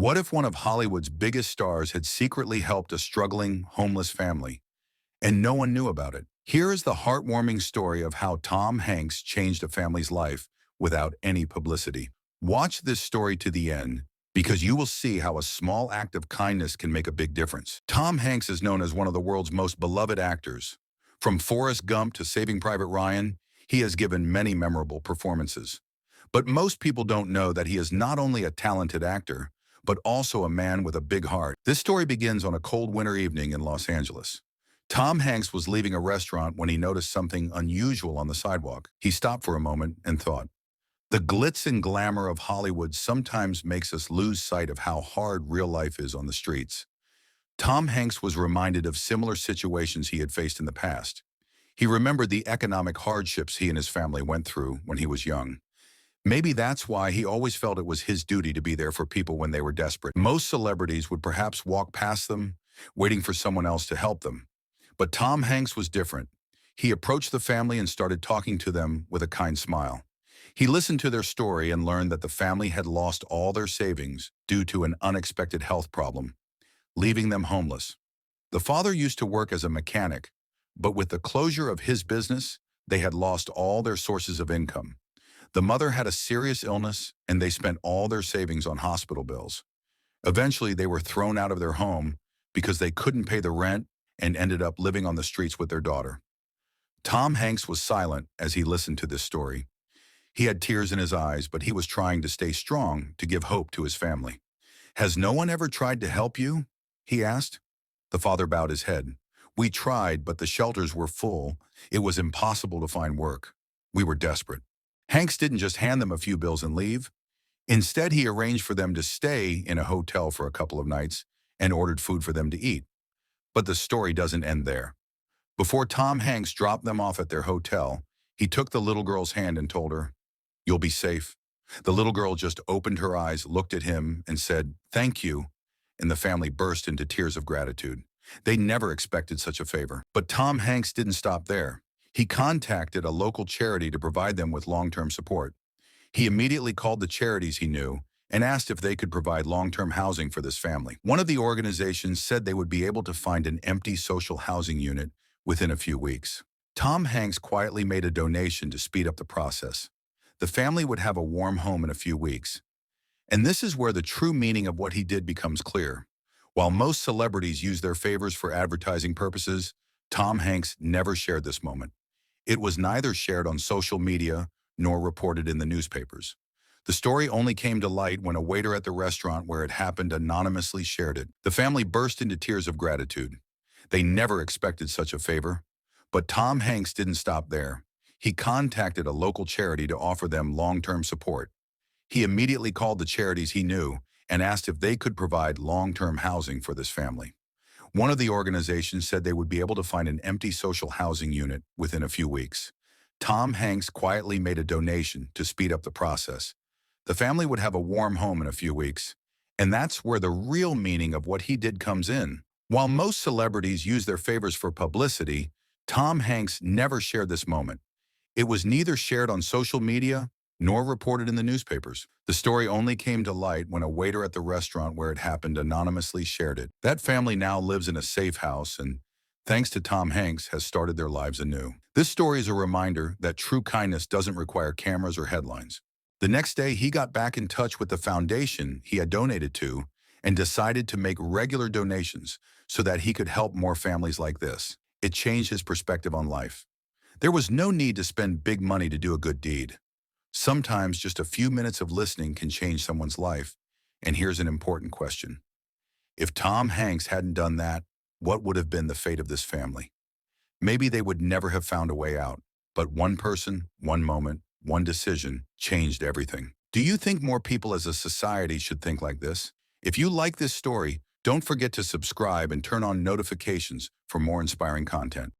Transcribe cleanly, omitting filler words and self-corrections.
What if one of Hollywood's biggest stars had secretly helped a struggling, homeless family, and no one knew about it? Here is the heartwarming story of how Tom Hanks changed a family's life without any publicity. Watch this story to the end, because you will see how a small act of kindness can make a big difference. Tom Hanks is known as one of the world's most beloved actors. From Forrest Gump to Saving Private Ryan, he has given many memorable performances. But most people don't know that he is not only a talented actor, but also a man with a big heart. This story begins on a cold winter evening in Los Angeles. Tom Hanks was leaving a restaurant when he noticed something unusual on the sidewalk. He stopped for a moment and thought, the glitz and glamour of Hollywood sometimes makes us lose sight of how hard real life is on the streets. Tom Hanks was reminded of similar situations he had faced in the past. He remembered the economic hardships he and his family went through when he was young. Maybe that's why he always felt it was his duty to be there for people when they were desperate. Most celebrities would perhaps walk past them, waiting for someone else to help them. But Tom Hanks was different. He approached the family and started talking to them with a kind smile. He listened to their story and learned that the family had lost all their savings due to an unexpected health problem, leaving them homeless. The father used to work as a mechanic, but with the closure of his business, they had lost all their sources of income. The mother had a serious illness, and they spent all their savings on hospital bills. Eventually, they were thrown out of their home because they couldn't pay the rent and ended up living on the streets with their daughter. Tom Hanks was silent as he listened to this story. He had tears in his eyes, but he was trying to stay strong to give hope to his family. "Has no one ever tried to help you?" he asked. The father bowed his head. "We tried, but the shelters were full. It was impossible to find work. We were desperate." Hanks didn't just hand them a few bills and leave. Instead, he arranged for them to stay in a hotel for a couple of nights and ordered food for them to eat. But the story doesn't end there. Before Tom Hanks dropped them off at their hotel, he took the little girl's hand and told her, "You'll be safe." The little girl just opened her eyes, looked at him, and said, "Thank you," and the family burst into tears of gratitude. They never expected such a favor. But Tom Hanks didn't stop there. He contacted a local charity to provide them with long-term support. He immediately called the charities he knew and asked if they could provide long-term housing for this family. One of the organizations said they would be able to find an empty social housing unit within a few weeks. Tom Hanks quietly made a donation to speed up the process. The family would have a warm home in a few weeks. And this is where the true meaning of what he did becomes clear. While most celebrities use their favors for advertising purposes, Tom Hanks never shared this moment. It was neither shared on social media nor reported in the newspapers. The story only came to light when a waiter at the restaurant where it happened anonymously shared it. The family burst into tears of gratitude. They never expected such a favor. But Tom Hanks didn't stop there. He contacted a local charity to offer them long-term support. He immediately called the charities he knew and asked if they could provide long-term housing for this family. One of the organizations said they would be able to find an empty social housing unit within a few weeks. Tom Hanks quietly made a donation to speed up the process. The family would have a warm home in a few weeks. And that's where the real meaning of what he did comes in. While most celebrities use their favors for publicity, Tom Hanks never shared this moment. It was neither shared on social media nor reported in the newspapers. The story only came to light when a waiter at the restaurant where it happened anonymously shared it. That family now lives in a safe house and, thanks to Tom Hanks, has started their lives anew. This story is a reminder that true kindness doesn't require cameras or headlines. The next day, he got back in touch with the foundation he had donated to and decided to make regular donations so that he could help more families like this. It changed his perspective on life. There was no need to spend big money to do a good deed. Sometimes just a few minutes of listening can change someone's life. And here's an important question. If Tom Hanks hadn't done that, what would have been the fate of this family? Maybe they would never have found a way out. But one person, one moment, one decision changed everything. Do you think more people as a society should think like this? If you like this story, don't forget to subscribe and turn on notifications for more inspiring content.